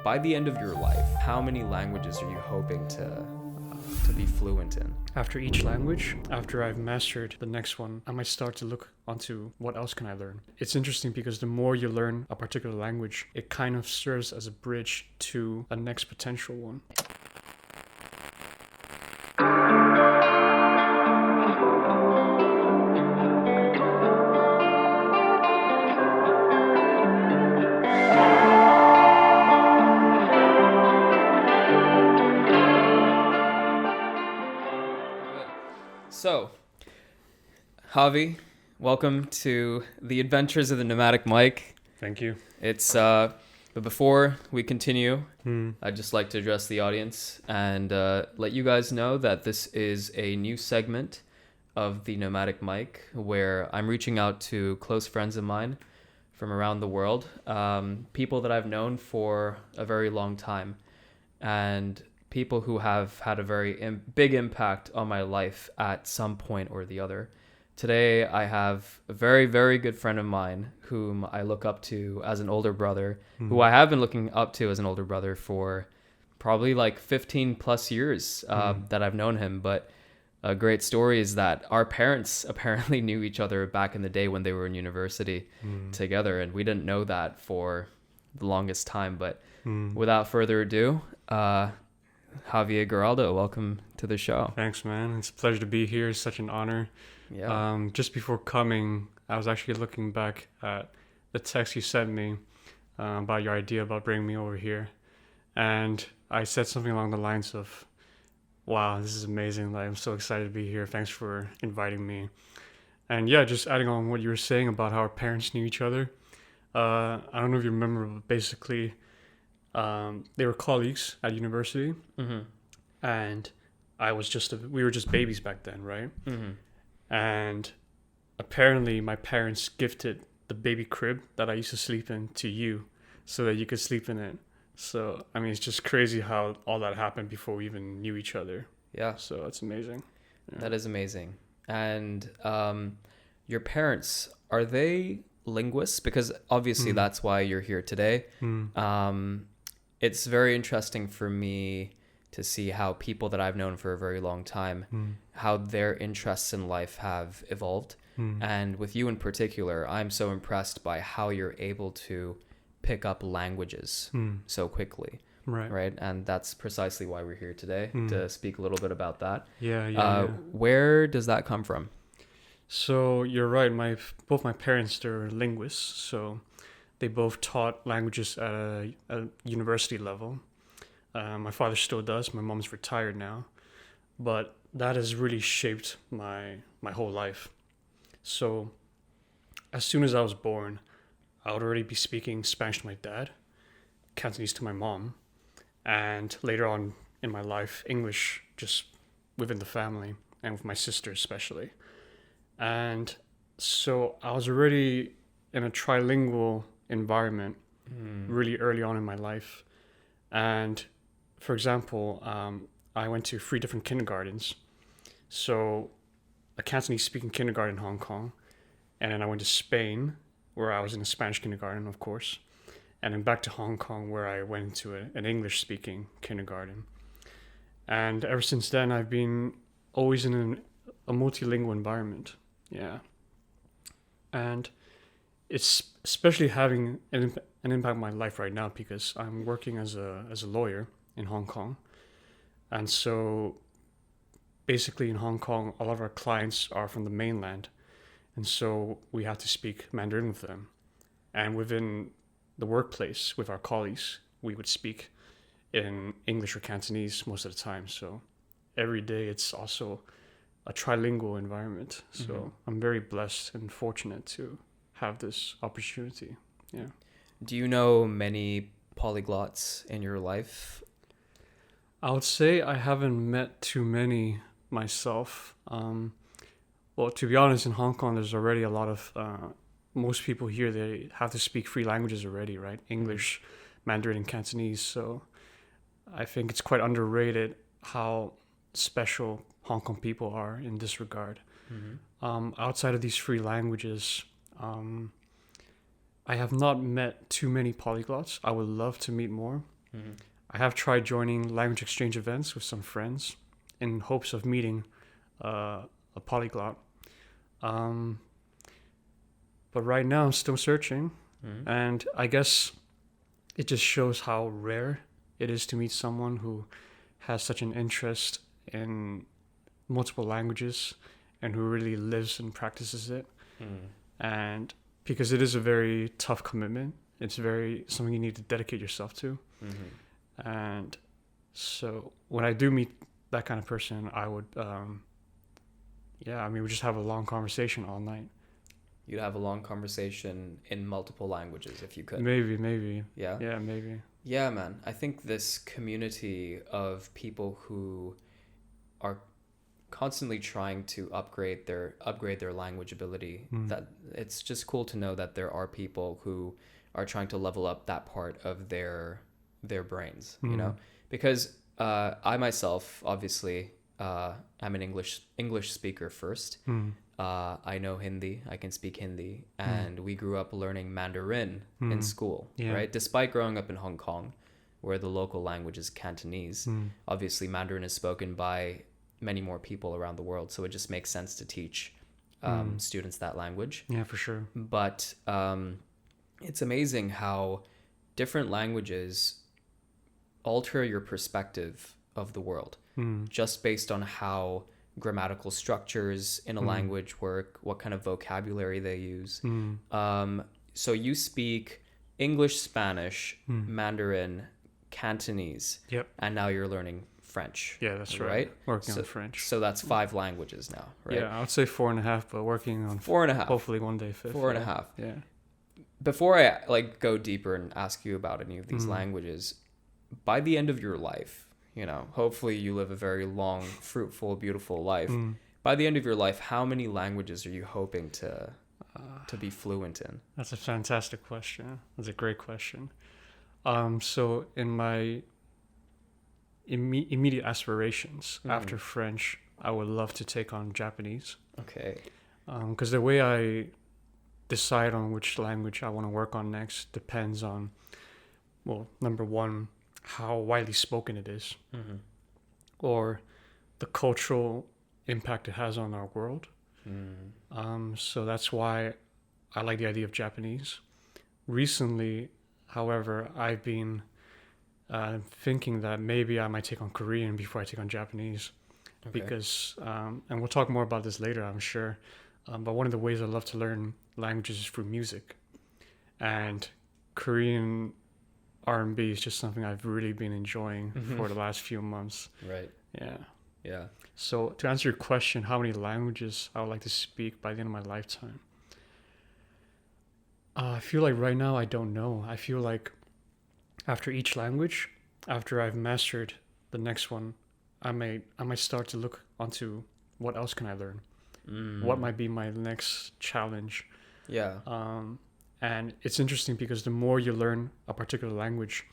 by the end of your life, how many languages are you hoping to be fluent in? After each language, after I've mastered the next one, I might start to look onto what else can I learn. It's interesting because the more you learn a particular language, it kind of serves as a bridge to a next potential one. So, Xavi, welcome to the adventures of the Nomadic Mic. Thank you. But before we continue, I'd just like to address the audience and let you guys know that this is a new segment of the Nomadic Mic where I'm reaching out to close friends of mine from around the world, people that I've known for a very long time, and people who have had a very big impact on my life at some point or the other. Today, I have a very, very good friend of mine whom I look up to as an older brother, who I have been looking up to as an older brother for probably like 15 plus years that I've known him. But a great story is that our parents apparently knew each other back in the day when they were in university together. And we didn't know that for the longest time. But without further ado, Xavier, Garralda, welcome to the show. Thanks, man. It's a pleasure to be here. It's such an honor. Yeah. Just before coming, I was actually looking back at the text you sent me about your idea about bringing me over here. And I said something along the lines of, wow, this is amazing. Like, I'm so excited to be here. Thanks for inviting me. And yeah, just adding on what you were saying about how our parents knew each other. I don't know if you remember, but basically, they were colleagues at university, and we were just babies back then, right? And apparently my parents gifted the baby crib that I used to sleep in to you so that you could sleep in it. So, I mean, it's just crazy how all that happened before we even knew each other. Yeah. So it's amazing. Yeah. That is amazing. And your parents, are they linguists? Because obviously that's why you're here today. It's very interesting for me to see how people that I've known for a very long time, how their interests in life have evolved. And with you in particular, I'm so impressed by how you're able to pick up languages so quickly. Right. And that's precisely why we're here today, to speak a little bit about that. Yeah. Where does that come from? So you're right. Both my parents, they're linguists. So they both taught languages at a university level. My father still does. My mom's retired now. But that has really shaped my whole life. So as soon as I was born, I would already be speaking Spanish to my dad, Cantonese to my mom, and later on in my life, English just within the family and with my sister especially. And so I was already in a trilingual environment really early on in my life. And for example, I went to 3 different kindergartens. So a Cantonese speaking kindergarten in Hong Kong, and then I went to Spain where I was in a Spanish kindergarten, of course, and then back to Hong Kong where I went to an English speaking kindergarten. And ever since then I've been always in a multilingual environment. Yeah. And it's especially having an impact on my life right now because I'm working as a lawyer in Hong Kong. And so basically in Hong Kong, a lot of our clients are from the mainland. And so we have to speak Mandarin with them. And within the workplace with our colleagues, we would speak in English or Cantonese most of the time. So every day it's also a trilingual environment. So I'm very blessed and fortunate to have this opportunity. Yeah. Do you know many polyglots in your life? I would say I haven't met too many myself. Well, to be honest, in Hong Kong, there's already a lot of, most people here, they have to speak 3 languages already, right? English, Mandarin, and Cantonese. So I think it's quite underrated how special Hong Kong people are in this regard. Outside of these 3 languages, I have not met too many polyglots. I would love to meet more. I have tried joining language exchange events with some friends in hopes of meeting a polyglot. But right now I'm still searching, and I guess it just shows how rare it is to meet someone who has such an interest in multiple languages and who really lives and practices it. And because it is a very tough commitment, it's very something you need to dedicate yourself to. And so when I do meet that kind of person, I would we just have a long conversation all night. You'd have a long conversation in multiple languages if you could. Maybe. Yeah? Yeah, maybe. Yeah, man. I think this community of people who are constantly trying to upgrade their language ability, that it's just cool to know that there are people who are trying to level up that part of their brains, you know? Because I myself, obviously, I'm an English speaker first. I know Hindi. I can speak Hindi, and we grew up learning Mandarin in school, right? Despite growing up in Hong Kong, where the local language is Cantonese, obviously Mandarin is spoken by many more people around the world, so it just makes sense to teach students that language. Yeah, for sure. But it's amazing how different languages alter your perspective of the world, just based on how grammatical structures in a language work, what kind of vocabulary they use. So you speak English, Spanish, Mandarin, Cantonese, and now you're learning French. Yeah, that's right. Working on French. So that's 5 languages now, right? Yeah, I would say 4.5, but working on 4.5. Hopefully one day 5. 4.5. Yeah. Before I go deeper and ask you about any of these languages, by the end of your life, you know, hopefully you live a very long, fruitful, beautiful life. By the end of your life, how many languages are you hoping to be fluent in? That's a fantastic question. That's a great question. So in my immediate aspirations after French, I would love to take on Japanese. Okay. Because the way I decide on which language I want to work on next depends on, well, number one, how widely spoken it is, or the cultural impact it has on our world. So that's why I like the idea of Japanese. Recently, however, I've been thinking that maybe I might take on Korean before I take on Japanese, because, and we'll talk more about this later, I'm sure, but one of the ways I love to learn languages is through music, and Korean R&B is just something I've really been enjoying for the last few months. Right. Yeah. So to answer your question, how many languages I would like to speak by the end of my lifetime? I feel like right now I don't know. I feel like after each language, after I've mastered the next one, I might start to look onto what else can I learn? What might be my next challenge? Yeah. And it's interesting because the more you learn a particular language,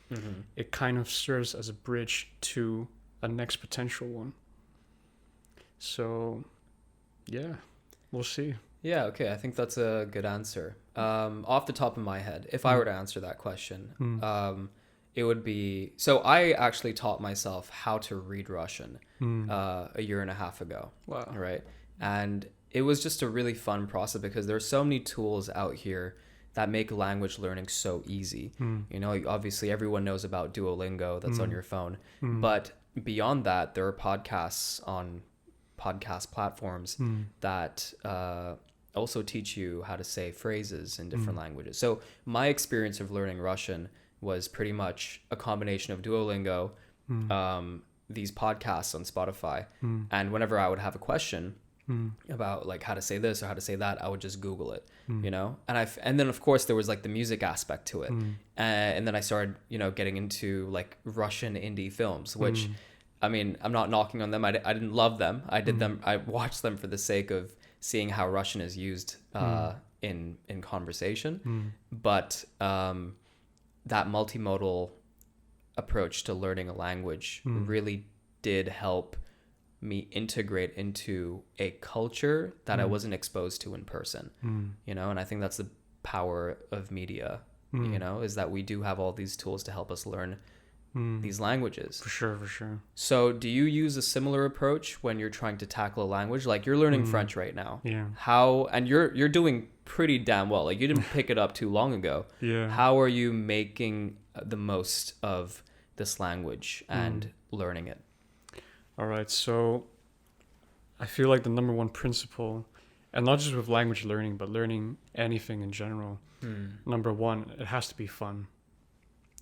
it kind of serves as a bridge to a next potential one. So, yeah, we'll see. Yeah, okay. I think that's a good answer. Off the top of my head, if I were to answer that question, it would be... So I actually taught myself how to read Russian a year and a half ago. Wow. Right? And it was just a really fun process because there's so many tools out here that make language learning so easy. You know, obviously everyone knows about Duolingo that's on your phone. But beyond that, there are podcasts on podcast platforms that also teach you how to say phrases in different languages. So my experience of learning Russian was pretty much a combination of Duolingo, these podcasts on Spotify, and whenever I would have a question about like how to say this or how to say that, I would just Google it, you know? And then of course there was like the music aspect to it. And then I started, you know, getting into like Russian indie films, which, I mean, I'm not knocking on them. I didn't love them. I watched them for the sake of seeing how Russian is used in conversation. But that multimodal approach to learning a language really did help me integrate into a culture that I wasn't exposed to in person, you know? And I think that's the power of media, you know, is that we do have all these tools to help us learn these languages. For sure, for sure. So do you use a similar approach when you're trying to tackle a language? Like you're learning French right now. Yeah. And you're doing pretty damn well. Like you didn't pick it up too long ago. Yeah. How are you making the most of this language and learning it? All right. So I feel like the number one principle, and not just with language learning, but learning anything in general, number one, it has to be fun.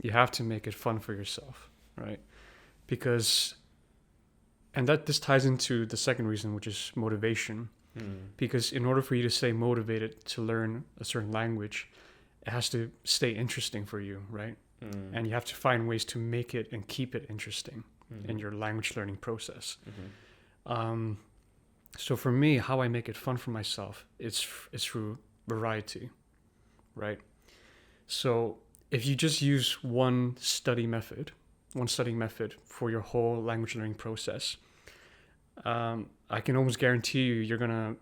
You have to make it fun for yourself, right? Because, and this ties into the second reason, which is motivation. Because in order for you to stay motivated to learn a certain language, it has to stay interesting for you, right? And you have to find ways to make it and keep it interesting in your language learning process. So for me, how I make it fun for myself is through variety, right? So if you just use one studying method for your whole language learning process, I can almost guarantee you're going to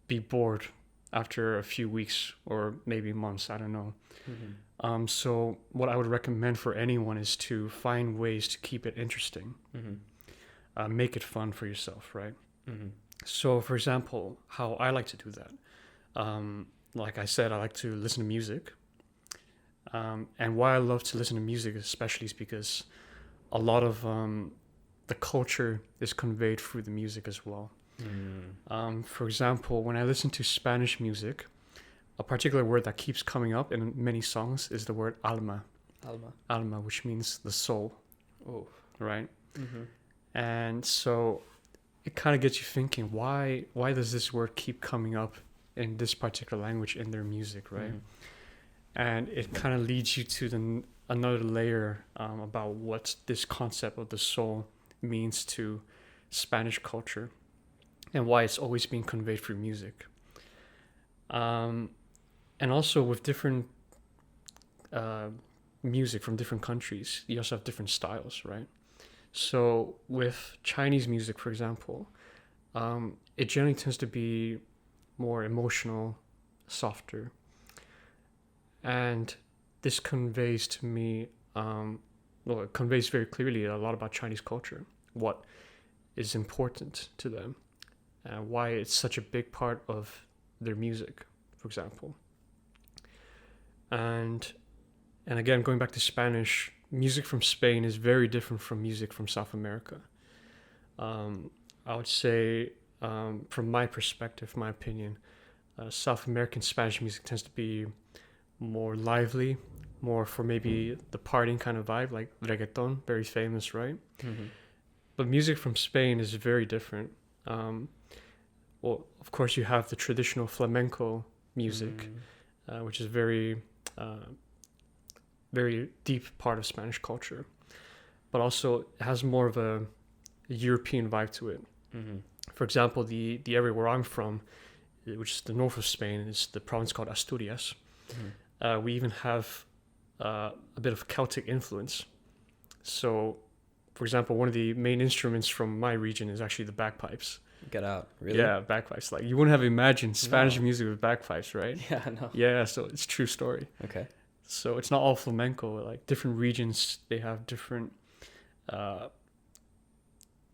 be bored after a few weeks or maybe months, I don't know. So what I would recommend for anyone is to find ways to keep it interesting, make it fun for yourself, right? So for example, how I like to do that, like I said, I like to listen to music. And why I love to listen to music especially is because a lot of the culture is conveyed through the music as well. For example, when I listen to Spanish music, a particular word that keeps coming up in many songs is the word alma. Alma, which means the soul. Oh. Right? And so it kind of gets you thinking, why does this word keep coming up in this particular language in their music, right? And it kind of leads you to another layer about what this concept of the soul means to Spanish culture and why it's always being conveyed through music. And also with different music from different countries, you also have different styles, right? So with Chinese music, for example, it generally tends to be more emotional, softer. And this conveys to me, it conveys very clearly a lot about Chinese culture, what is important to them, and why it's such a big part of their music, for example. And again, going back to Spanish, music from Spain is very different from music from South America. I would say, from my perspective, my opinion, South American Spanish music tends to be more lively, more for maybe the partying kind of vibe, like reggaeton, very famous, right? But music from Spain is very different. Well, of course, you have the traditional flamenco music, which is very deep part of Spanish culture, but also it has more of a European vibe to it. For example, the area where I'm from, which is the north of Spain, is the province called Asturias. We even have a bit of Celtic influence. So, for example, one of the main instruments from my region is actually the bagpipes. Get out, really? Yeah, bagpipes. Like, you wouldn't have imagined Spanish music with bagpipes, right? Yeah, no. Yeah, so it's a true story. Okay. So it's not all flamenco. Like, different regions, they have different,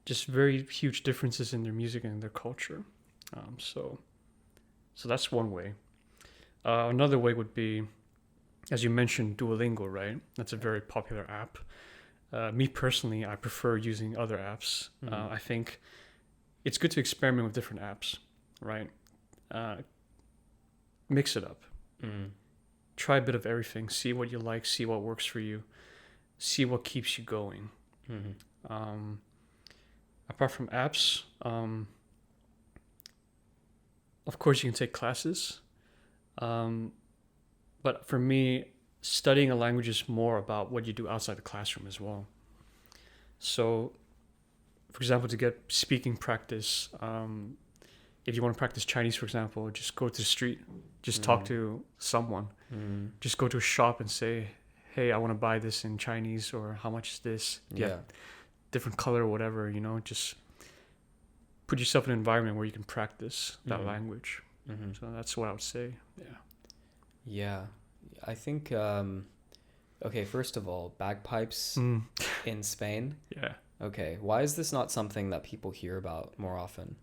just very huge differences in their music and their culture. So that's one way. Another way would be, as you mentioned, Duolingo, right? That's a very popular app. Me personally, I prefer using other apps. I think it's good to experiment with different apps, right? Mix it up. Try a bit of everything. See what you like. See what works for you. See what keeps you going. Apart from apps, of course, you can take classes. But for me, studying a language is more about what you do outside the classroom as well. So, for example, to get speaking practice, if you want to practice Chinese, for example, just go to the street, just talk to someone. Just go to a shop and say, hey, I want to buy this in Chinese, or how much is this? Yeah. Different color or whatever, just put yourself in an environment where you can practice that language. So that's what I would say. Yeah. I think Okay, first of all, bagpipes in Spain. Yeah. Okay, why is this not something that people hear about more often?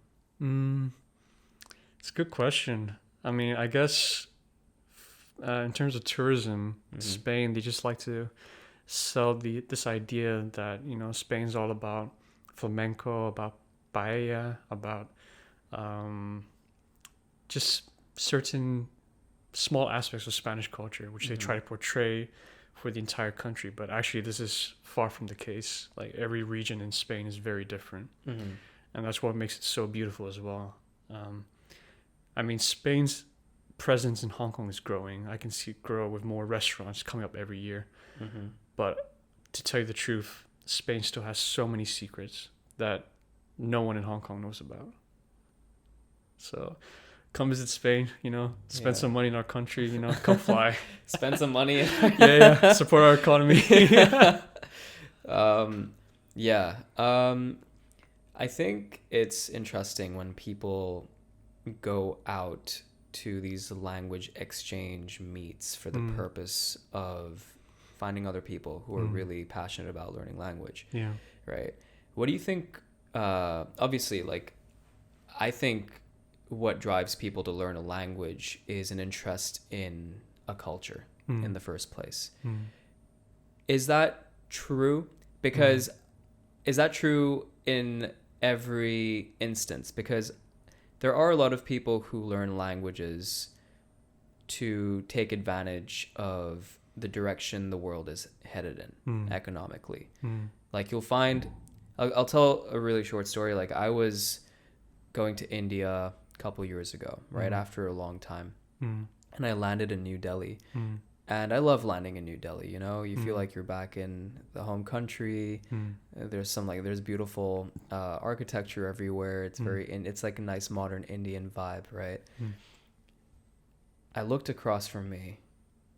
It's a good question. I mean, I guess in terms of tourism, Spain, they just like to sell this idea that, you know, Spain's all about flamenco, about paella, about just certain small aspects of Spanish culture, which they try to portray for the entire country. But actually, this is far from the case. Like, every region in Spain is very different. And that's what makes it so beautiful as well. I mean, Spain's presence in Hong Kong is growing. I can see it grow with more restaurants coming up every year. But to tell you the truth, Spain still has so many secrets that no one in Hong Kong knows about. So come visit Spain, you know, spend some money in our country, you know, come fly. Spend some money. Yeah, support our economy. I think it's interesting when people go out to these language exchange meets for the purpose of finding other people who are really passionate about learning language. Yeah. Right. What do you think? Obviously, like, I think what drives people to learn a language is an interest in a culture in the first place. Is that true? Because is that true in every instance? Because there are a lot of people who learn languages to take advantage of the direction the world is headed in economically. Like, you'll find, I'll tell a really short story. Like, I was going to India a couple years ago, right after a long time, and I landed in New Delhi. And I love landing in New Delhi. You know, you feel like you're back in the home country. There's beautiful architecture everywhere. It's it's like a nice modern Indian vibe, right? I looked across from me,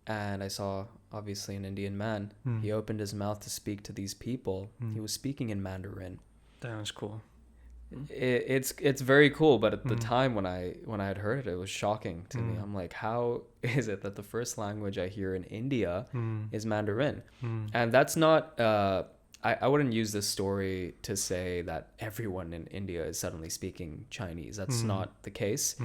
and I saw obviously an Indian man. He opened his mouth to speak to these people. He was speaking in Mandarin. That was cool. It's very cool, but at the time when I had heard it, it was shocking to me. I'm like, how is it that the first language I hear in India is Mandarin? And that's not I wouldn't use this story to say that everyone in India is suddenly speaking Chinese. That's not the case.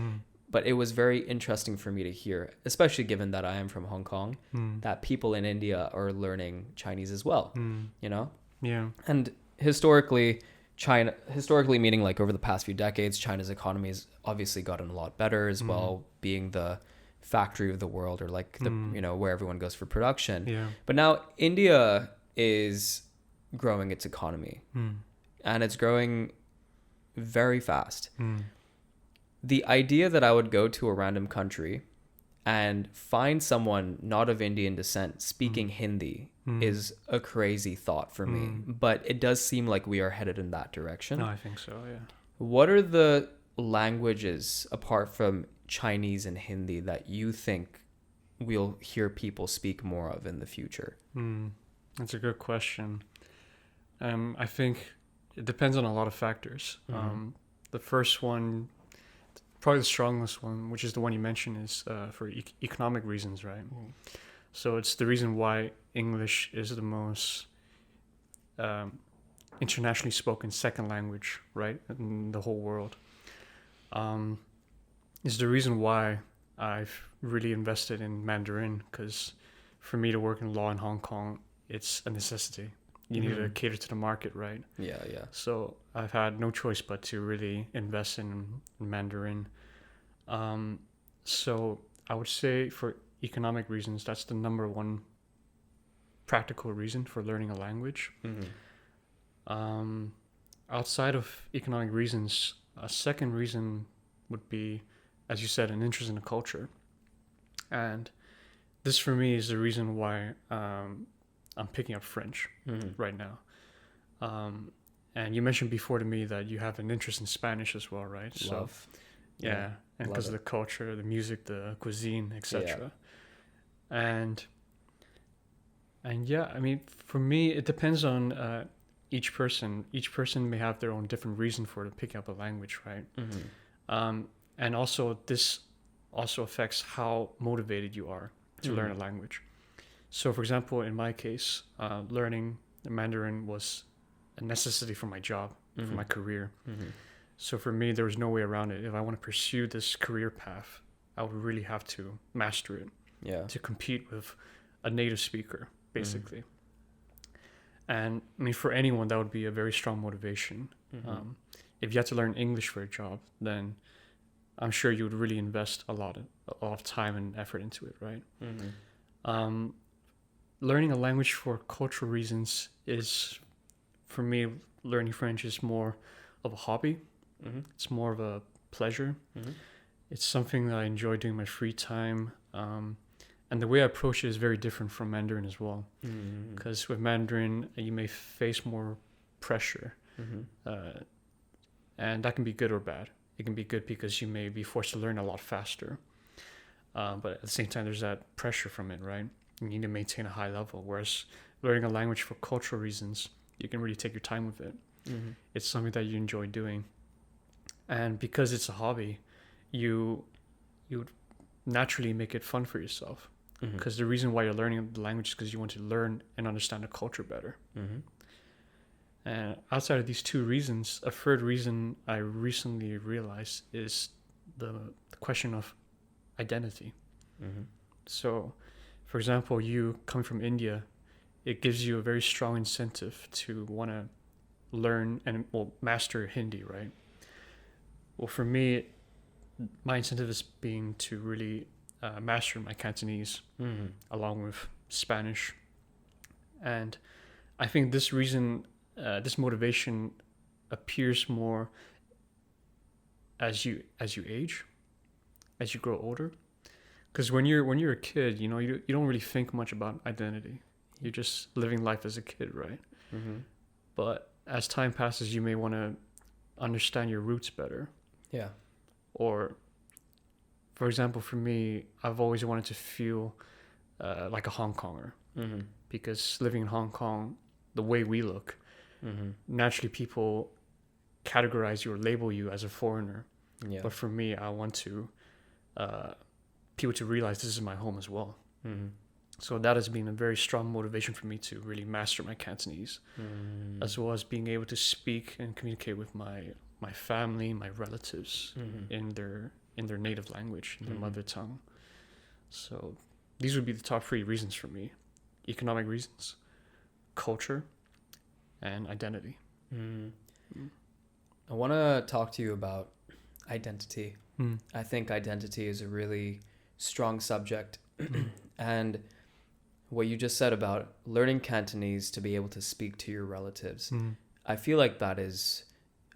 But it was very interesting for me to hear, especially given that I am from Hong Kong, that people in India are learning Chinese as well. You know? Yeah. And historically meaning like over the past few decades, China's economy has obviously gotten a lot better as well, being the factory of the world, or like the you know, where everyone goes for production. Yeah. But now India is growing its economy, and it's growing very fast. The idea that I would go to a random country and find someone not of Indian descent speaking Hindi is a crazy thought for me. But it does seem like we are headed in that direction. No, I think so, yeah. What are the languages, apart from Chinese and Hindi, that you think we'll hear people speak more of in the future? That's a good question. I think it depends on a lot of factors. The first one, probably the strongest one, which is the one you mentioned, is for economic reasons, right? So it's the reason why English is the most internationally spoken second language, right, in the whole world. Is the reason why I've really invested in Mandarin, because for me to work in law in Hong Kong, it's a necessity. You need to cater to the market, right? Yeah. So I've had no choice but to really invest in Mandarin. So I would say for economic reasons, that's the number one practical reason for learning a language. Outside of economic reasons, a second reason would be, as you said, an interest in the culture. And this for me is the reason why I'm picking up French right now. And you mentioned before to me that you have an interest in Spanish as well, right? Love. Yeah, and because of the culture, the music, the cuisine, etc. And yeah, I mean, for me, it depends on each person. Each person may have their own different reason for picking up a language, right? And also, this also affects how motivated you are to learn a language. So, for example, in my case, learning Mandarin was a necessity for my job, for my career. So for me, there was no way around it. If I want to pursue this career path, I would really have to master it. Yeah. To compete with a native speaker, basically. And I mean, for anyone, that would be a very strong motivation. If you had to learn English for a job, then I'm sure you would really invest a lot of time and effort into it, right? Learning a language for cultural reasons is, for me, learning French is more of a hobby. It's more of a pleasure. It's something that I enjoy doing in my free time. And the way I approach it is very different from Mandarin as well. Because with Mandarin, you may face more pressure. And that can be good or bad. It can be good because you may be forced to learn a lot faster. But at the same time, there's that pressure from it, right? You need to maintain a high level. Whereas learning a language for cultural reasons, you can really take your time with it. It's something that you enjoy doing. And because it's a hobby, you would naturally make it fun for yourself. Because the reason why you're learning the language is because you want to learn and understand the culture better. And outside of these two reasons, a third reason I recently realized is the question of identity. So, for example, you coming from India, it gives you a very strong incentive to want to learn and master Hindi, right? Well, for me, my incentive is being to really master my Cantonese along with Spanish. And I think this reason, this motivation appears more as you age, as you grow older. Because when you're a kid, you don't really think much about identity. You're just living life as a kid, right? But as time passes, you may want to understand your roots better. Yeah. Or, for example, for me, I've always wanted to feel like a Hong Konger. Because living in Hong Kong, the way we look, naturally people categorize you or label you as a foreigner. Yeah. But for me, I want to people to realize this is my home as well. So that has been a very strong motivation for me to really master my Cantonese, as well as being able to speak and communicate with my family, my relatives in their native language, in their mother tongue. So these would be the top three reasons for me: economic reasons, culture, and identity. I want to talk to you about identity. I think identity is a really strong subject. And what you just said about learning Cantonese to be able to speak to your relatives, I feel like that is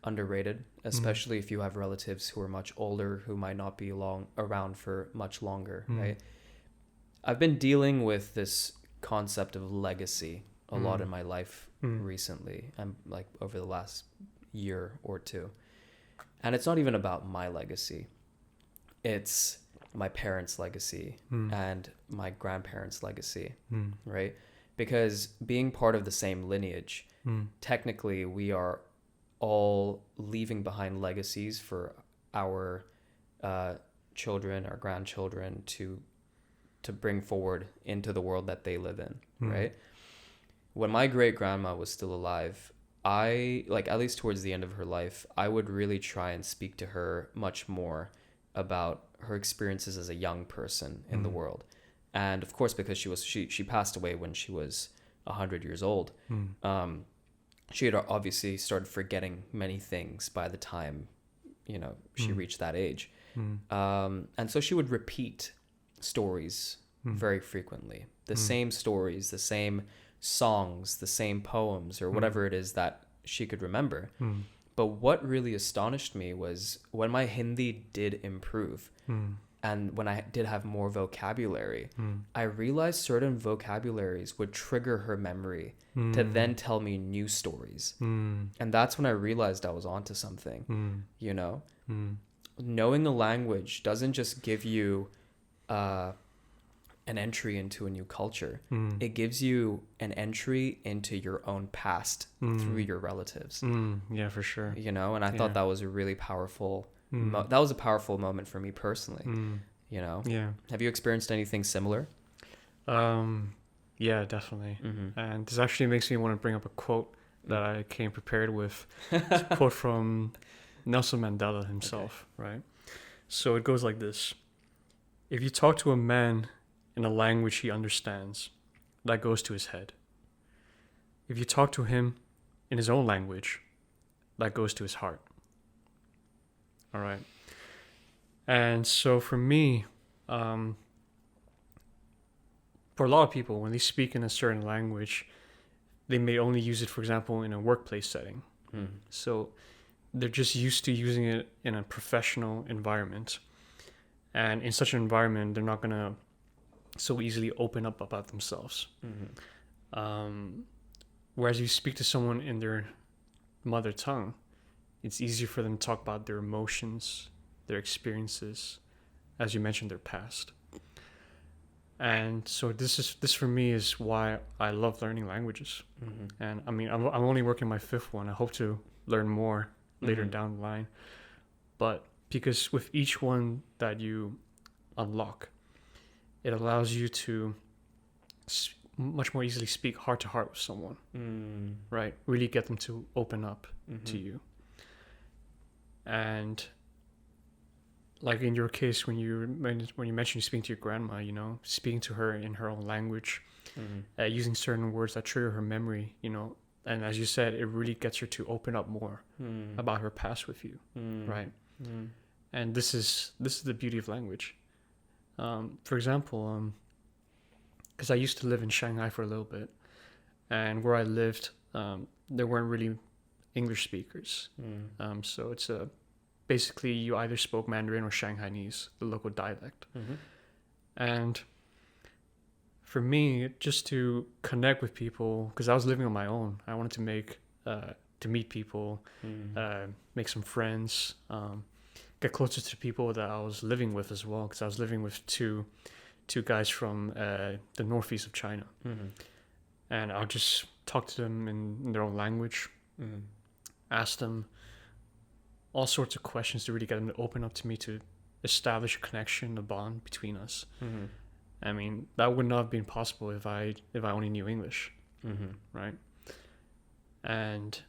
underrated, especially if you have relatives who are much older, who might not be around for much longer, right? I've been dealing with this concept of legacy a lot in my life recently, and like over the last year or two. And it's not even about my legacy. It's my parents' legacy and my grandparents' legacy, right? Because being part of the same lineage, technically we are all leaving behind legacies for our children, our grandchildren to bring forward into the world that they live in, right? When my great grandma was still alive, I, like, at least towards the end of her life, I would really try and speak to her much more about her experiences as a young person in the world. And of course, because she passed away when she was 100 years old, she had obviously started forgetting many things by the time, she reached that age. And so she would repeat stories very frequently, the same stories, the same songs, the same poems, or whatever it is that she could remember. But what really astonished me was when my Hindi did improve and when I did have more vocabulary, I realized certain vocabularies would trigger her memory to then tell me new stories. And that's when I realized I was onto something, Knowing a language doesn't just give you an entry into a new culture. It gives you an entry into your own past through your relatives. Yeah, for sure. And I thought that was a really powerful that was a powerful moment for me personally. Yeah. Have you experienced anything similar? Yeah, definitely. Mm-hmm. And this actually makes me want to bring up a quote that I came prepared with. It's a quote from Nelson Mandela himself, right? So it goes like this. If you talk to a man in a language he understands, that goes to his head. If you talk to him in his own language, that goes to his heart. All right. And so for me, for a lot of people, when they speak in a certain language, they may only use it, for example, in a workplace setting. So they're just used to using it in a professional environment. And in such an environment, they're not going to so easily open up about themselves. Whereas you speak to someone in their mother tongue, it's easier for them to talk about their emotions, their experiences, as you mentioned, their past. And so this for me is why I love learning languages. And I mean, I'm only working my 5th one. I hope to learn more later down the line. But because with each one that you unlock, it allows you to much more easily speak heart to heart with someone, right? Really get them to open up to you. And like in your case, when you mentioned you speaking to your grandma, you know, speaking to her in her own language, using certain words that trigger her memory, you know, and as you said, it really gets her to open up more about her past with you, right? And this is the beauty of language. For example, because I used to live in Shanghai for a little bit, and where I lived, there weren't really English speakers. So it's basically you either spoke Mandarin or Shanghainese, the local dialect. And for me, just to connect with people, because I was living on my own, I wanted to meet people, make some friends, get closer to people that I was living with as well, because I was living with two guys from the northeast of China. And I'll just talk to them in their own language, ask them all sorts of questions to really get them to open up to me, to establish a connection, a bond between us. I mean, that would not have been possible if I only knew English, right? And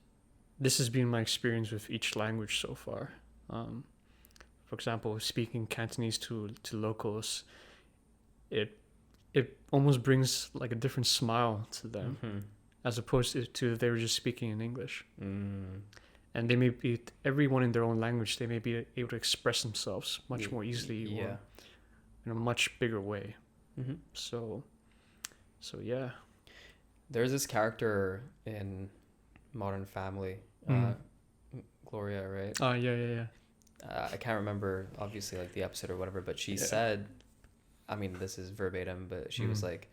this has been my experience with each language so far. For example, speaking Cantonese to locals, it almost brings like a different smile to them, as opposed to if they were just speaking in English. And they may be, everyone in their own language, they may be able to express themselves much more easily, or in a much bigger way. So yeah. There's this character in Modern Family, Gloria, right? Oh, yeah. I can't remember, obviously, like the episode or whatever, but she said, I mean, this is verbatim, but she was like,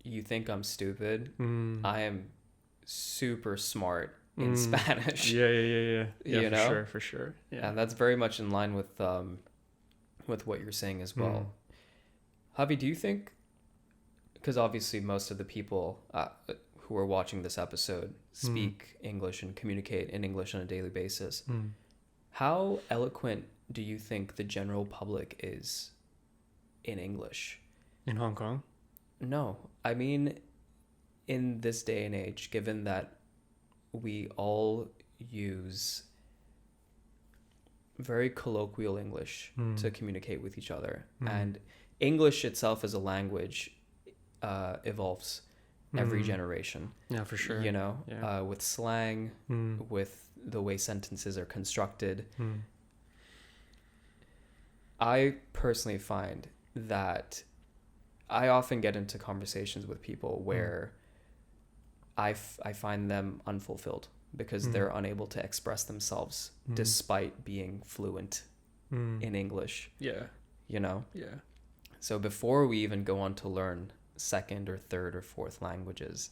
you think I'm stupid? I am super smart in Spanish. Yeah, you know? for sure. Yeah. And that's very much in line with what you're saying as well. Javi, do you think, because obviously most of the people who are watching this episode speak English and communicate in English on a daily basis, how eloquent do you think the general public is in English? In Hong Kong? No, I mean, in this day and age, given that we all use very colloquial English to communicate with each other, and English itself as a language evolves every generation. Yeah, for sure. You know, with slang, with the way sentences are constructed. I personally find that I often get into conversations with people where I find them unfulfilled because they're unable to express themselves despite being fluent in English. Yeah. You know? Yeah. So before we even go on to learn second or third or fourth languages,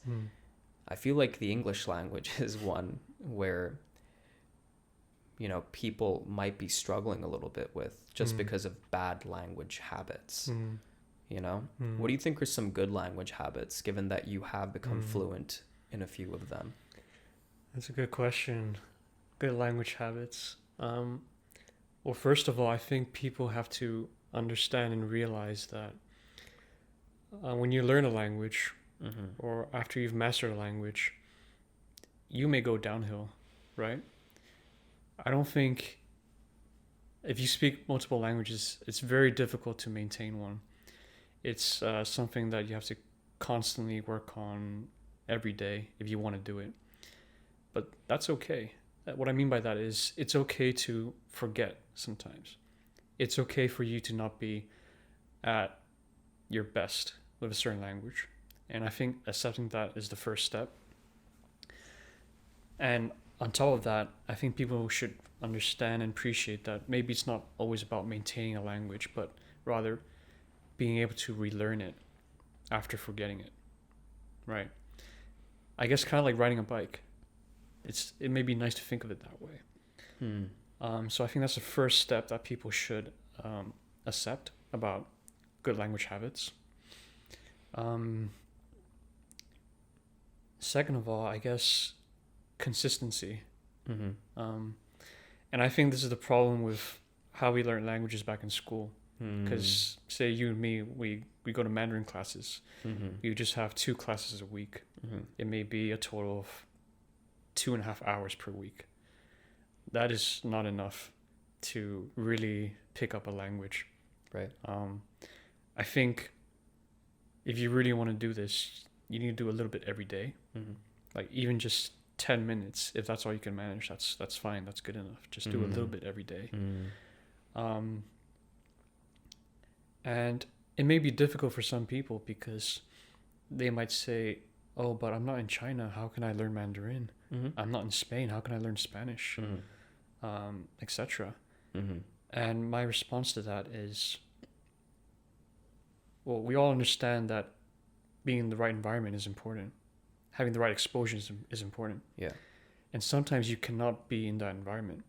I feel like the English language is one where, you know, people might be struggling a little bit with just because of bad language habits. You know, what do you think are some good language habits, given that you have become fluent in a few of them? That's a good question. Good language habits. Well, first of all, I think people have to understand and realize that when you learn a language, Mm-hmm. or after you've mastered a language, you may go downhill, right? I don't think if you speak multiple languages, it's very difficult to maintain one. It's something that you have to constantly work on every day if you want to do it. But that's okay. What I mean by that is it's okay to forget sometimes. It's okay for you to not be at your best with a certain language. And I think accepting that is the first step. And on top of that, I think people should understand and appreciate that maybe it's not always about maintaining a language, but rather being able to relearn it after forgetting it, right? I guess kind of like riding a bike. It may be nice to think of it that way. So I think that's the first step that people should accept about good language habits. Second of all, I guess consistency. And I think this is the problem with how we learn languages back in school. Because say you and me, we go to Mandarin classes. You just have 2 classes a week. It may be a total of 2.5 hours per week. That is not enough to really pick up a language. Right. I think if you really want to do this, you need to do a little bit every day. Like even just 10 minutes, if that's all you can manage, that's fine. That's good enough. Just do a little bit every day. And it may be difficult for some people because they might say, oh, but I'm not in China. How can I learn Mandarin? I'm not in Spain. How can I learn Spanish? Etc. And my response to that is, well, we all understand that being in the right environment is important. Having the right exposure is important. Yeah. And sometimes you cannot be in that environment.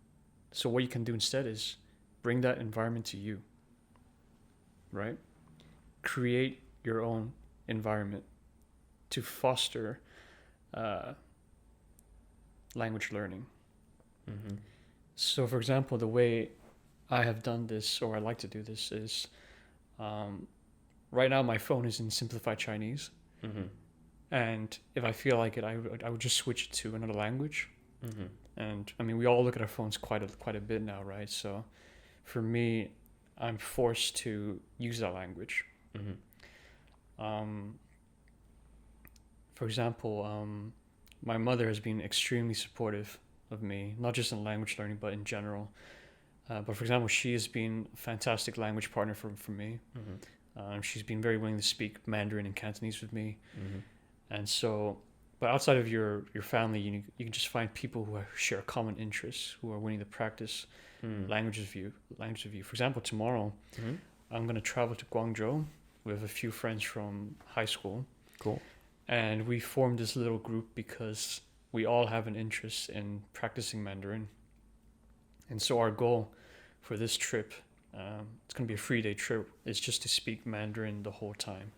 So what you can do instead is bring that environment to you, right? Create your own environment to foster language learning. So for example, the way I have done this, or I like to do this, is right now my phone is in simplified Chinese. And if I feel like it, I would just switch it to another language. And I mean, we all look at our phones quite a bit now, right? So for me, I'm forced to use that language. For example, my mother has been extremely supportive of me, not just in language learning, but in general. But for example, she has been a fantastic language partner for me. She's been very willing to speak Mandarin and Cantonese with me. And so, but outside of your family, you can just find people who share common interests, who are willing to practice languages with you. For example, tomorrow, I'm going to travel to Guangzhou with a few friends from high school. Cool. And we formed this little group because we all have an interest in practicing Mandarin. And so our goal for this trip, it's going to be a 3-day trip, is just to speak Mandarin the whole time.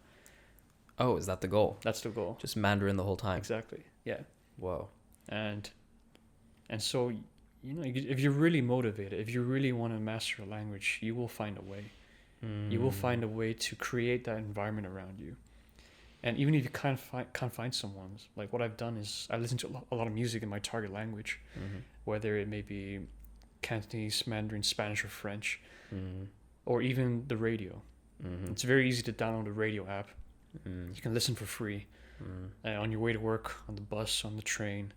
Oh, is that the goal? That's the goal. Just Mandarin the whole time. Exactly. Yeah. Whoa. And so, you know, if you're really motivated, if you really want to master a language, you will find a way. You will find a way to create that environment around you. And even if you can't find someone, like what I've done is I listen to a lot of music in my target language, whether it may be Cantonese, Mandarin, Spanish, or French, or even the radio. It's very easy to download the radio app. You can listen for free on your way to work, on the bus, on the train.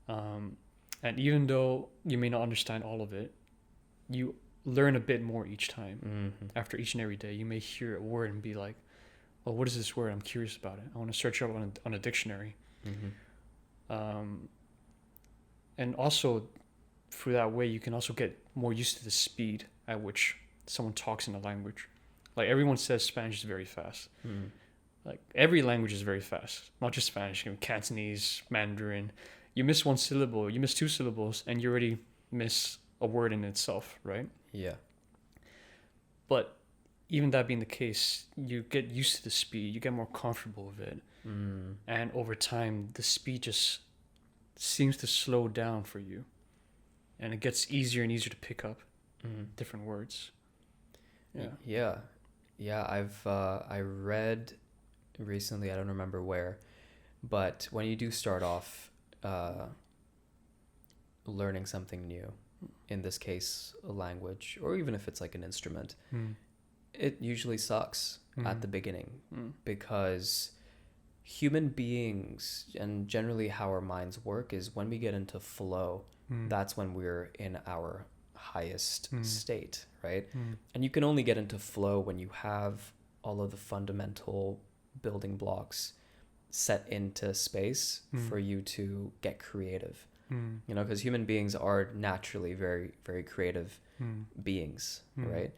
And even though you may not understand all of it, you learn a bit more each time. After each and every day, you may hear a word and be like, oh, what is this word? I'm curious about it. I want to search it up on a dictionary. And also, through that way, you can also get more used to the speed at which someone talks in a language. Like everyone says Spanish is very fast. Like every language is very fast, not just Spanish. You know, Cantonese, Mandarin. You miss one syllable, you miss 2 syllables, and you already miss a word in itself, right? Yeah. But even that being the case, you get used to the speed, you get more comfortable with it. And over time, the speed just seems to slow down for you. And it gets easier and easier to pick up different words. Yeah. I've I read recently. I don't remember where, but when you do start off learning something new, in this case a language, or even if it's like an instrument, it usually sucks at the beginning, because human beings, and generally how our minds work, is when we get into flow, that's when we're in our highest state, right? And you can only get into flow when you have all of the fundamental building blocks set into space for you to get creative. You know, because human beings are naturally very, very creative beings, right?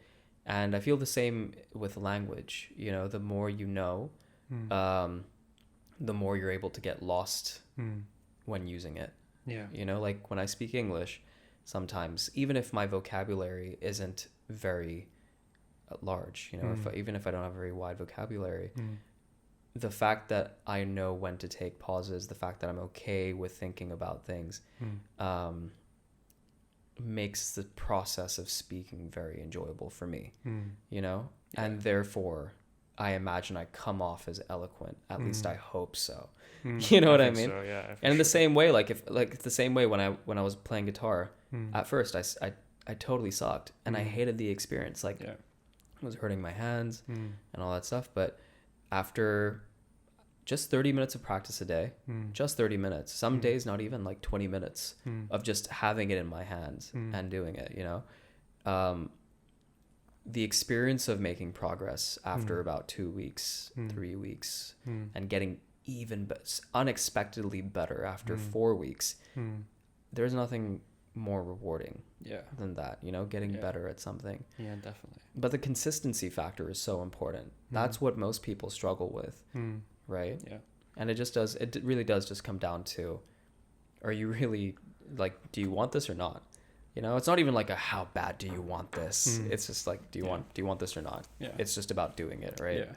And I feel the same with language. You know, the more you know, the more you're able to get lost when using it. Yeah. You know, like when I speak English, sometimes, even if my vocabulary isn't very large, you know, even if I don't have a very wide vocabulary, the fact that I know when to take pauses, the fact that I'm okay with thinking about things, makes the process of speaking very enjoyable for me, you know? Yeah. And therefore, I imagine I come off as eloquent. At least I hope so. You know what I mean? So, yeah, and in the same way, the same way when I was playing guitar, at first I totally sucked, and I hated the experience. Like, it was hurting my hands and all that stuff. But after just 30 minutes of practice a day, just 30 minutes, some days not even, like 20 minutes of just having it in my hands and doing it, you know, the experience of making progress after about 2 weeks, 3 weeks, and getting even unexpectedly better after 4 weeks, there's nothing more rewarding than that, you know, getting better at something. Yeah, definitely. But the consistency factor is so important. That's what most people struggle with, right? Yeah. And it really does just come down to, are you really, like, do you want this or not? You know, it's not even like a how bad do you want this? It's just like, do you want this or not? Yeah. It's just about doing it, right? Yeah.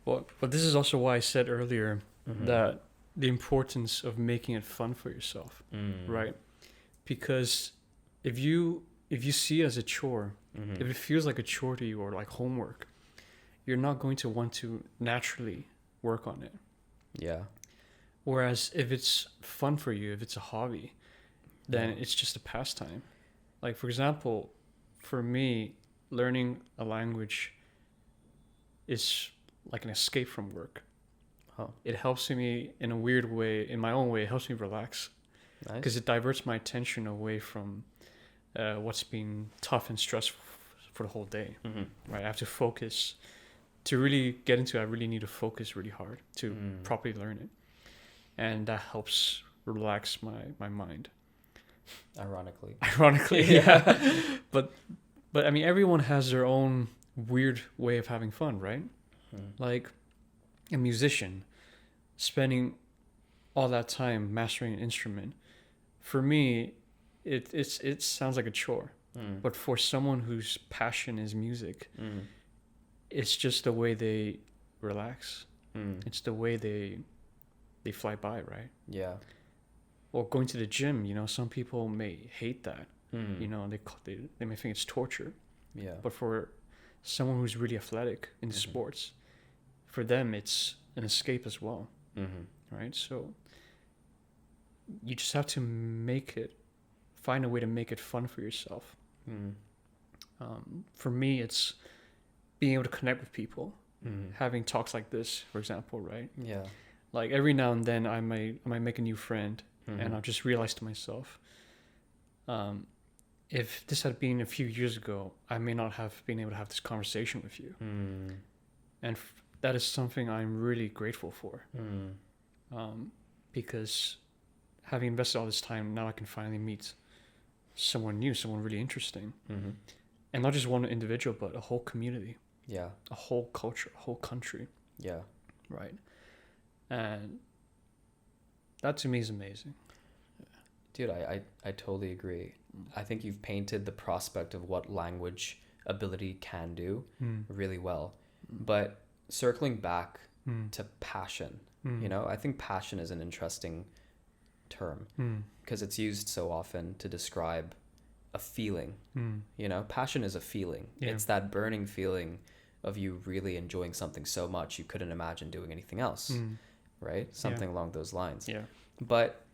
Well, but this is also why I said earlier that the importance of making it fun for yourself, right? Because if you see it as a chore, if it feels like a chore to you or like homework, you're not going to want to naturally work on it. Yeah. Whereas if it's fun for you, if it's a hobby, then it's just a pastime. Like, for example, for me, learning a language is like an escape from work. Oh. It helps me in a weird way, in my own way, it helps me relax. Because it diverts my attention away from what's been tough and stressful for the whole day. Right? I have to focus. To really get into it, I really need to focus really hard to properly learn it. And that helps relax my mind. Ironically, yeah. but I mean, everyone has their own weird way of having fun, right? Like a musician spending all that time mastering an instrument. For me, it sounds like a chore. But for someone whose passion is music, it's just the way they relax. It's the way they fly by, right? Yeah. Or going to the gym, you know, some people may hate that. You know, they may think it's torture. Yeah. But for someone who's really athletic in sports, for them it's an escape as well. Right? So you just have to find a way to make it fun for yourself. For me, it's being able to connect with people, having talks like this, for example, right? Yeah. Like every now and then I might make a new friend, and I'll just realize to myself, if this had been a few years ago, I may not have been able to have this conversation with you. And that is something I'm really grateful for. Because having invested all this time, now I can finally meet someone new, someone really interesting. And not just one individual, but a whole community. Yeah. A whole culture, a whole country. Yeah. Right. And that to me is amazing. Dude, I totally agree. I think you've painted the prospect of what language ability can do really well. But circling back to passion, you know, I think passion is an interesting term because it's used so often to describe a feeling. You know, passion is a feeling. It's that burning feeling of you really enjoying something so much you couldn't imagine doing anything else, right? Something along those lines. Yeah. But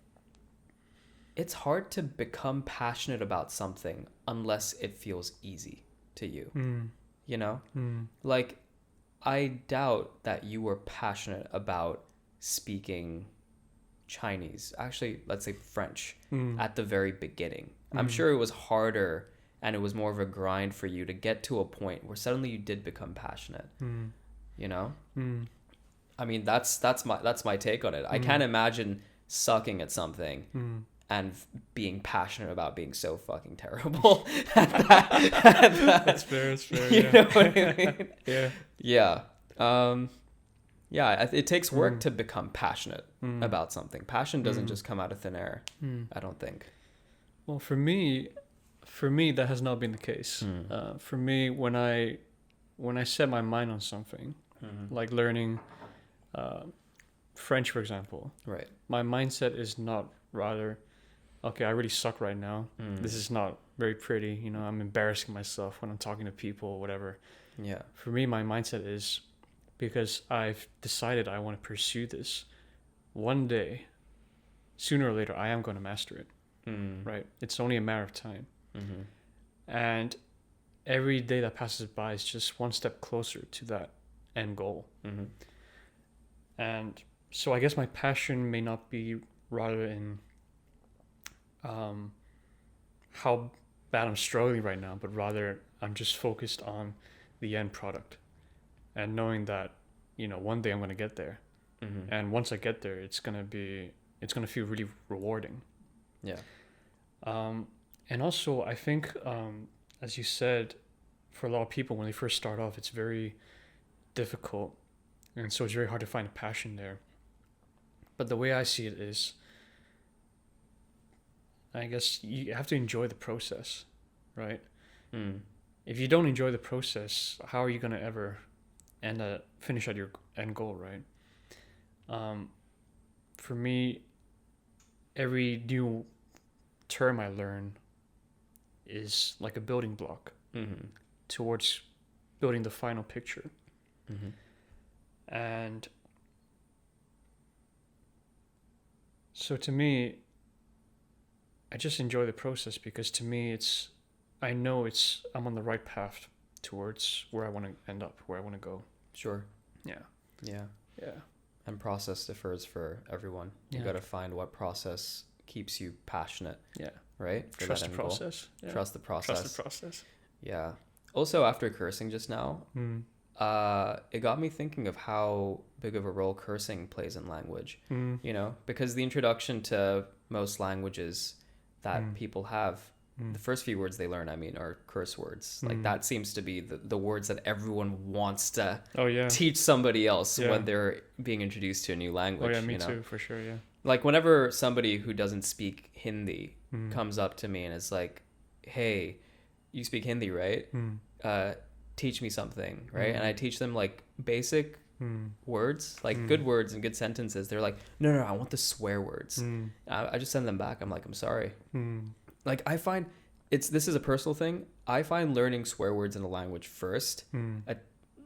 it's hard to become passionate about something unless it feels easy to you, you know? Like, I doubt that you were passionate about speaking Chinese, actually, let's say French, at the very beginning. I'm sure it was harder and it was more of a grind for you to get to a point where suddenly you did become passionate, you know? I mean, that's my take on it. I can't imagine sucking at something and being passionate about being so fucking terrible at that. That's fair. You know what I mean? Yeah. Yeah. It takes work to become passionate about something. Passion doesn't just come out of thin air, I don't think. Well, for me, that has not been the case. For me, when I set my mind on something, like learning French, for example, right? My mindset is not rather, okay, I really suck right now. This is not very pretty. You know, I'm embarrassing myself when I'm talking to people or whatever. Yeah. For me, my mindset is, because I've decided I want to pursue this, one day, sooner or later, I am going to master it. Right? It's only a matter of time. And every day that passes by is just one step closer to that end goal. And so I guess my passion may not be rather in how bad I'm struggling right now, but rather I'm just focused on the end product and knowing that, you know, one day I'm going to get there. And once I get there, it's going to feel really rewarding. Yeah. And also I think, as you said, for a lot of people, when they first start off, it's very difficult. And so it's very hard to find a passion there. But the way I see it is, I guess you have to enjoy the process, right? If you don't enjoy the process, how are you going to ever finish at your end goal, right? For me, every new term I learn is like a building block towards building the final picture. And so to me, I just enjoy the process, because to me I'm on the right path towards where I want to end up, where I want to go. Sure. Yeah. And process differs for everyone. You got to find what process keeps you passionate. Yeah. Right? For Trust the process. Yeah. Trust the process. Yeah. Also, after cursing just now, it got me thinking of how big of a role cursing plays in language. You know, because the introduction to most languages that people have, the first few words they learn, are curse words. Like, that seems to be the words that everyone wants to teach somebody else when they're being introduced to a new language. Oh yeah, me too, for sure, yeah. Like, whenever somebody who doesn't speak Hindi comes up to me and is like, hey, you speak Hindi, right? Teach me something, right? And I teach them like basic words, like good words and good sentences. They're like, no, I want the swear words. I just send them back. I'm like, I'm sorry. Like, I find this is a personal thing. I find learning swear words in a language first,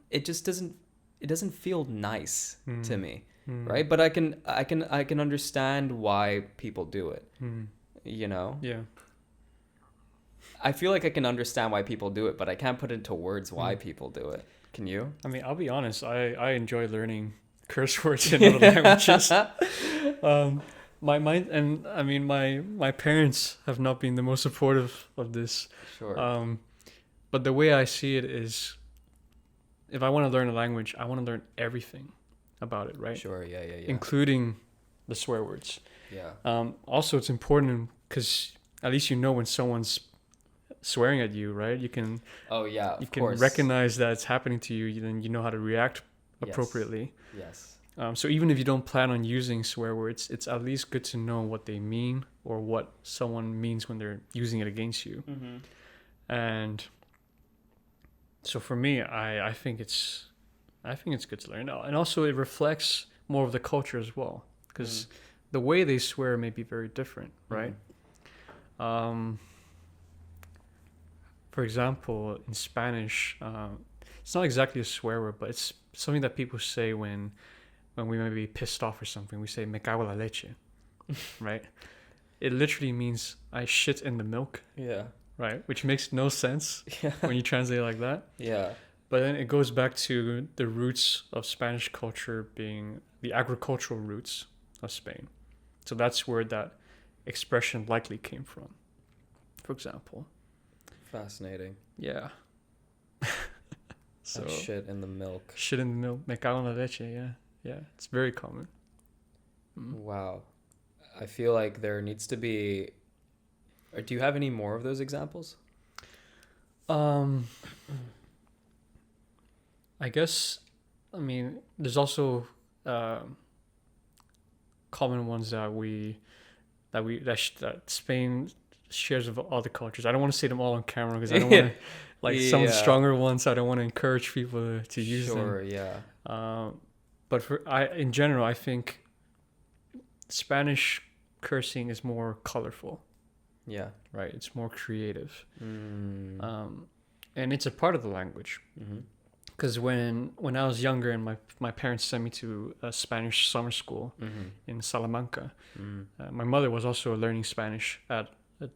it just doesn't feel nice to me. Right? But I can understand why people do it. You know? Yeah. I feel like I can understand why people do it, but I can't put into words why people do it. Can you? I'll be honest. I enjoy learning curse words in other languages. My parents have not been the most supportive of this. Sure. But the way I see it is, if I want to learn a language, I want to learn everything about it, right? Sure. Yeah. Including the swear words. Yeah. Also, it's important because at least you know when someone's swearing at you, right? You can. Oh yeah. You can recognize that it's happening to you, then you know how to react appropriately. Yes. So even if you don't plan on using swear words, it's at least good to know what they mean or what someone means when they're using it against you. And so for me, I think it's good to learn. And also it reflects more of the culture as well, because the way they swear may be very different, right? For example, in Spanish, it's not exactly a swear word, but it's something that people say when we may be pissed off or something. We say "me cago la leche," right? It literally means I shit in the milk. Yeah. Right, which makes no sense when you translate it like that. Yeah. But then it goes back to the roots of Spanish culture being the agricultural roots of Spain. So that's where that expression likely came from, for example. Fascinating. Yeah. So shit in the milk. Shit in the milk. Me cago en la leche, yeah. Yeah, it's very common. Wow. I feel like there needs to be... Or do you have any more of those examples? I guess, there's also common ones that Spain shares with other cultures. I don't want to say them all on camera because I don't want to, some stronger ones. I don't want to encourage people to use them. Sure, yeah. But in general, I think Spanish cursing is more colorful. Yeah. Right. It's more creative. And it's a part of the language. Because when I was younger and my parents sent me to a Spanish summer school in Salamanca, my mother was also learning Spanish at a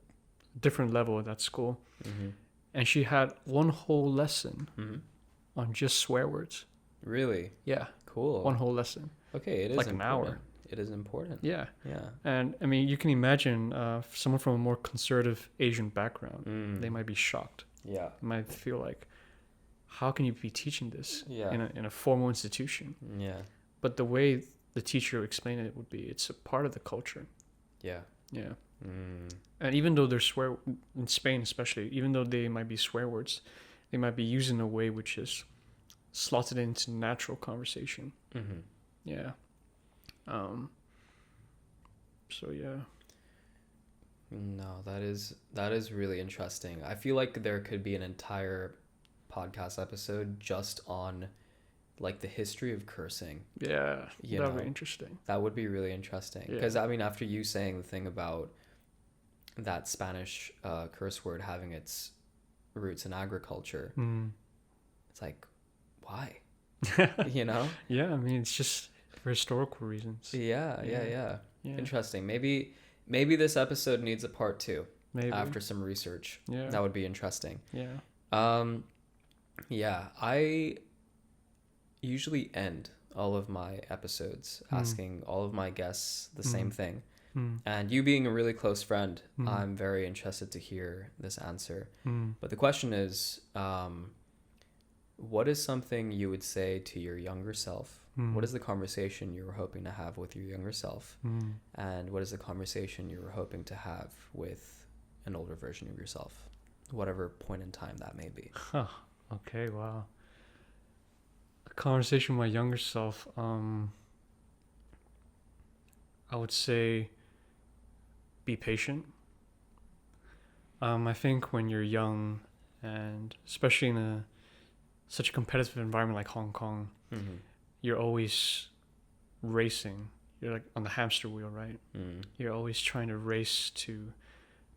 different level at that school. And she had one whole lesson on just swear words. Really? Yeah. Cool. One whole lesson. Okay, it is like important. An hour. It is important. Yeah. Yeah. And you can imagine someone from a more conservative Asian background, they might be shocked. Yeah. They might feel like, how can you be teaching this in a formal institution? Yeah. But the way the teacher explained it would be, it's a part of the culture. Yeah. Yeah. And even though they're swear, in Spain especially, even though they might be swear words, they might be used in a way which is slotted into natural conversation. Yeah. So yeah. No, that is really interesting. I feel like there could be an entire podcast episode just on like the history of cursing. Yeah, that would be interesting. That would be really interesting because after you saying the thing about that Spanish curse word having its roots in agriculture, it's like, why? Yeah, it's just for historical reasons. Yeah. Interesting. Maybe this episode needs a part 2. Maybe after some research. Yeah, that would be interesting. Yeah. I usually end all of my episodes asking all of my guests the same thing. And you being a really close friend, I'm very interested to hear this answer. But the question is, what is something you would say to your younger self? What is the conversation you were hoping to have with your younger self? And what is the conversation you were hoping to have with an older version of yourself? Whatever point in time that may be. Huh. Okay, wow. A conversation with my younger self, I would say be patient. I think when you're young, and especially in such a competitive environment like Hong Kong, you're always racing. You're like on the hamster wheel, right? You're always trying to race to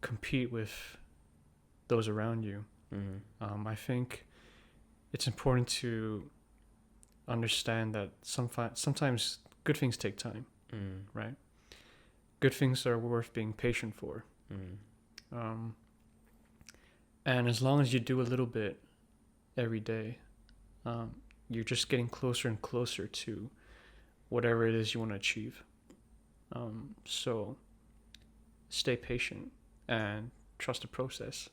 compete with those around you. I think it's important to understand that sometimes good things take time, right? Good things are worth being patient for. And as long as you do a little bit every day, you're just getting closer and closer to whatever it is you want to achieve. So stay patient and trust the process.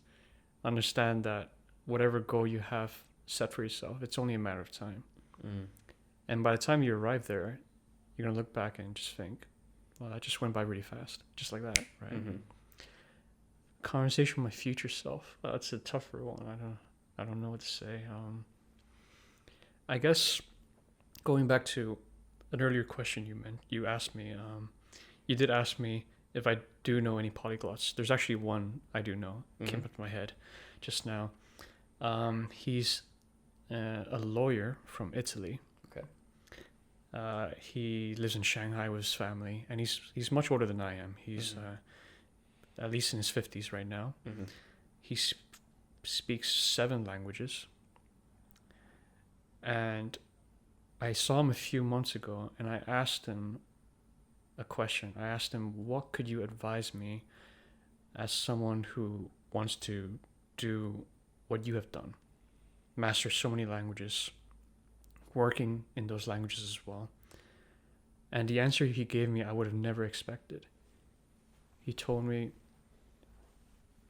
Understand that whatever goal you have set for yourself, it's only a matter of time. And by the time you arrive there, you're gonna look back and just think, well, that just went by really fast, just like that, right? Conversation with my future self, that's a tougher one. I don't know what to say. I guess going back to an earlier question you asked me, you did ask me if I do know any polyglots. There's actually one I do know, came up to my head just now. He's a lawyer from Italy. Okay. He lives in Shanghai with his family, and he's much older than I am. He's at least in his 50s right now. He speaks 7 languages. And I saw him a few months ago, and I asked him a question. I asked him, what could you advise me as someone who wants to do what you have done? Master so many languages, working in those languages as well. And the answer he gave me, I would have never expected. He told me,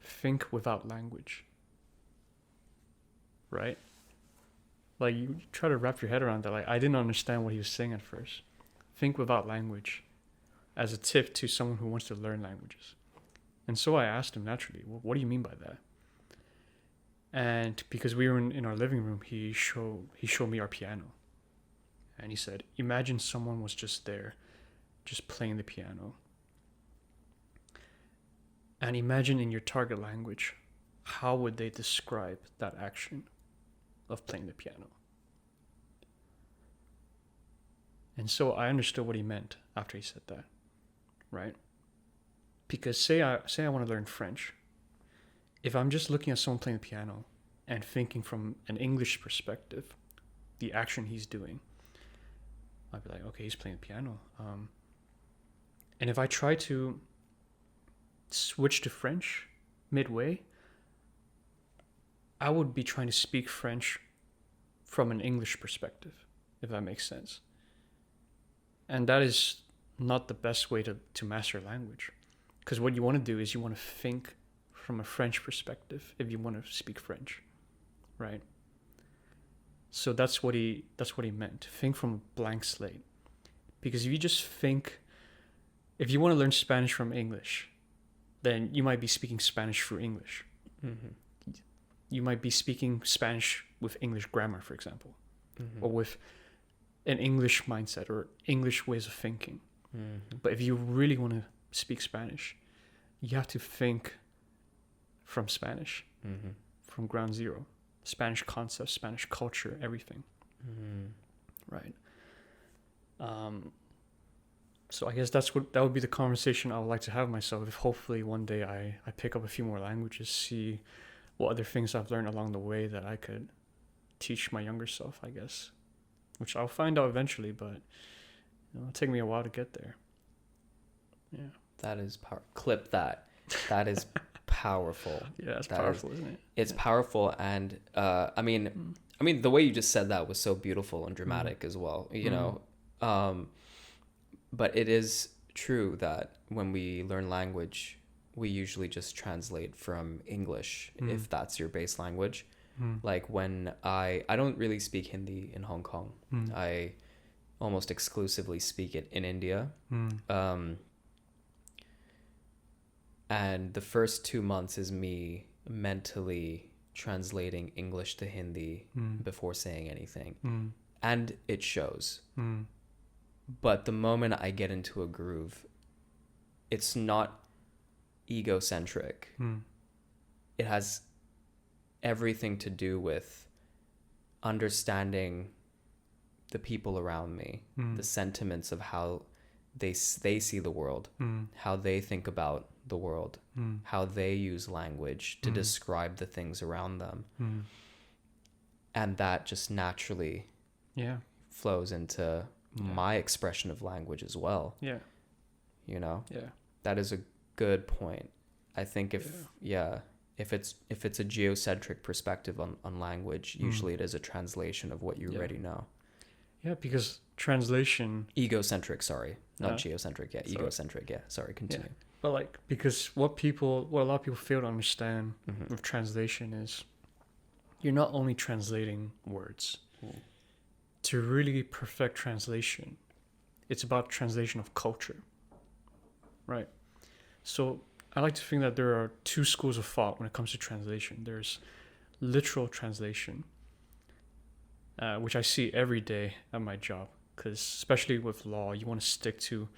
think without language. Right? Like, you try to wrap your head around that. Like, I didn't understand what he was saying at first. Think without language, as a tip to someone who wants to learn languages. And so I asked him naturally, well, what do you mean by that? And because we were in our living room, he showed me our piano. And he said, imagine someone was just there, just playing the piano. And imagine in your target language, how would they describe that action of playing the piano? And so I understood what he meant after he said that, right? Because say I want to learn French. If I'm just looking at someone playing the piano and thinking from an English perspective, the action he's doing, I'd be like, okay, he's playing the piano. And if I try to switch to French midway, I would be trying to speak French from an English perspective, if that makes sense. And that is not the best way to master language. Because what you want to do is you want to think from a French perspective if you want to speak French, right? So that's what he meant. Think from a blank slate. Because if you just think, if you want to learn Spanish from English, then you might be speaking Spanish through English. Mm-hmm. You might be speaking Spanish with English grammar, for example, mm-hmm. or with an English mindset or English ways of thinking. Mm-hmm. But if you really want to speak Spanish, you have to think from Spanish, mm-hmm. from ground zero. Spanish concepts, Spanish culture, everything. Mm-hmm. Right. So I guess that would be the conversation I would like to have with myself. If hopefully one day I pick up a few more languages, see what other things I've learned along the way that I could teach my younger self, I guess. Which I'll find out eventually, but it'll take me a while to get there. Yeah. That is clip that. That is powerful. Yeah, it's powerful, isn't it? It's powerful, and I mean, the way you just said that was so beautiful and dramatic as well. You know, but it is true that when we learn language, we usually just translate from English if that's your base language. Like when I don't really speak Hindi in Hong Kong. I almost exclusively speak it in India. And the first 2 months is me mentally translating English to Hindi before saying anything. And it shows. But the moment I get into a groove, it's not egocentric. It has everything to do with understanding the people around me, the sentiments of how they see the world, how they think about the world, how they use language to describe the things around them. And that just naturally flows into my expression of language as well. You know? That is a good point. I think if it's a geocentric perspective on language, usually it is a translation of what you already know. Yeah, because translation... Egocentric, sorry. Not geocentric, egocentric, sorry, continue. Yeah. But because what a lot of people fail to understand with translation is you're not only translating words. To really perfect translation, it's about translation of culture, right? So I like to think that there are two schools of thought when it comes to translation. There's literal translation, which I see every day at my job, because especially with law, you want to stick to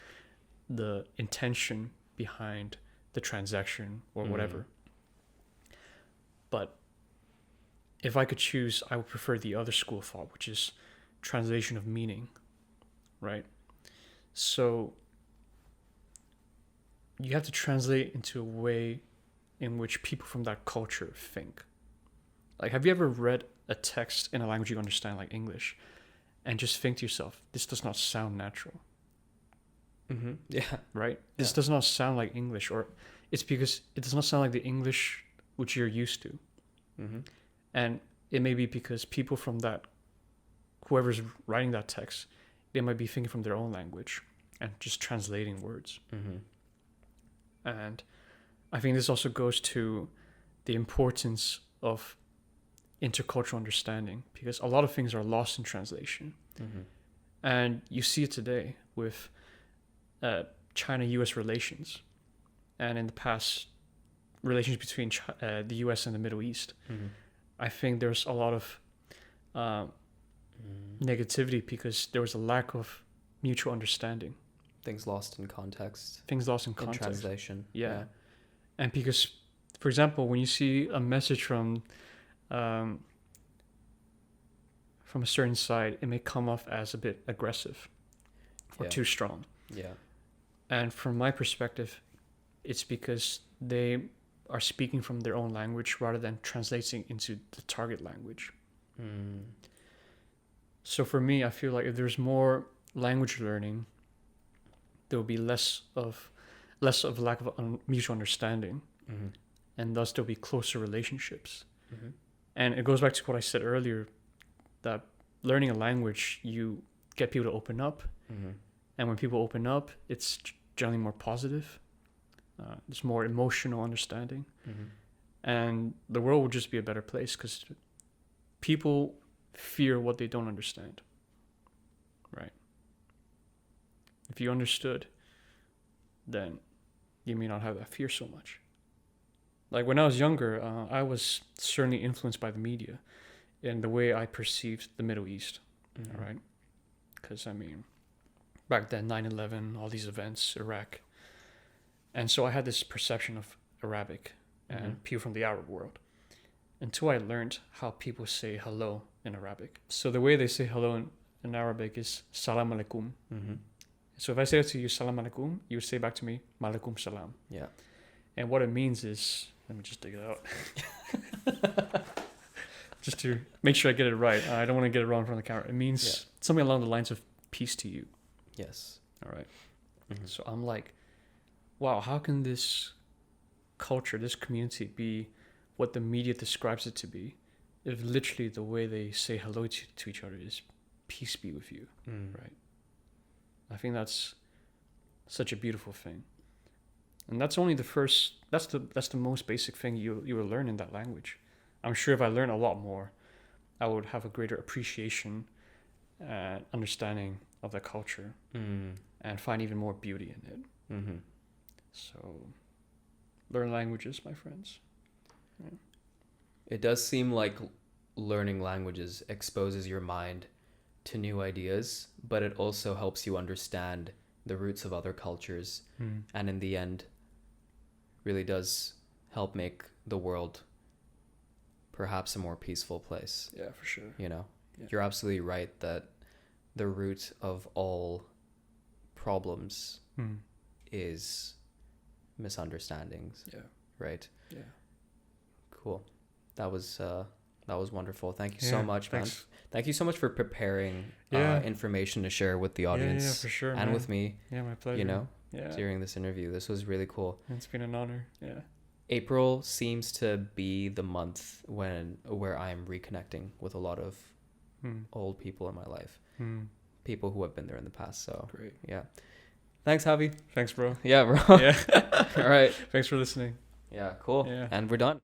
the intention behind the transaction or whatever. But if I could choose, I would prefer the other school of thought, which is translation of meaning, right? So you have to translate into a way in which people from that culture think. Like, have you ever read a text in a language you understand, like English, and just think to yourself, this does not sound natural. Mm-hmm. Yeah. Right? This does not sound like English, or it's because it does not sound like the English which you're used to. Mm-hmm. And it may be because people from that, whoever's writing that text, they might be thinking from their own language and just translating words. Mm-hmm. And I think this also goes to the importance of intercultural understanding, because a lot of things are lost in translation. Mm-hmm. And you see it today with China-US relations, and in the past, relations between the US and the Middle East. Mm-hmm. I think there's a lot of negativity because there was a lack of mutual understanding. Things lost in context. Things lost in In context. translation. Yeah. And because, for example, when you see a message from a certain side, it may come off as a bit aggressive or too strong. Yeah. And from my perspective, it's because they are speaking from their own language rather than translating into the target language. Mm. So for me, I feel like if there's more language learning, there will be less of lack of mutual understanding, Mm-hmm. and thus there'll be closer relationships. Mm-hmm. And it goes back to what I said earlier, that learning a language, you get people to open up, Mm-hmm. and when people open up, it's generally more positive. There's more emotional understanding, Mm-hmm. and the world will just be a better place because people fear what they don't understand. Right? If you understood, then you may not have that fear so much. Like when I was younger, I was certainly influenced by the media and the way I perceived the Middle East. Mm-hmm. Right? Because I mean, back then, 9/11, all these events, Iraq. And so I had this perception of Arabic and Mm-hmm. people from the Arab world until I learned how people say hello in Arabic. So the way they say hello in Arabic is salam alaikum. Mm-hmm. So if I say to you salam alaikum, you would say back to me malaikum salam. Yeah. And what it means is, let me just dig it out. Just to make sure I get it right. I don't want to get it wrong from the camera. It means something along the lines of peace to you. Yes. All right. Mm-hmm. So I'm like, wow, how can this culture, this community be what the media describes it to be if literally the way they say hello to each other is peace be with you, right? I think that's such a beautiful thing. And that's only that's the most basic thing you will learn in that language. I'm sure if I learn a lot more, I would have a greater appreciation and understanding of the culture and find even more beauty in it. Mm-hmm. So, learn languages, my friends. Yeah. It does seem like learning languages exposes your mind to new ideas, but it also helps you understand the roots of other cultures, and in the end, really does help make the world perhaps a more peaceful place. Yeah, for sure. You know, Yeah. You're absolutely right that the root of all problems is misunderstandings. Yeah. Right. Yeah. Cool. That was wonderful. Thank you so much, thanks. man. Thank you so much for preparing Yeah. information to share with the audience. Yeah, for sure, and man. with me, Yeah, my pleasure. you know, Yeah. during this interview. This was really cool. It's been an honor. Yeah. April seems to be the month where I'm reconnecting with a lot of old people in my life. People who have been there in the past. So Great. yeah. Thanks, Javi. Thanks, bro. Yeah, bro. Yeah. All right. Thanks for listening. Yeah, cool. Yeah. And we're done.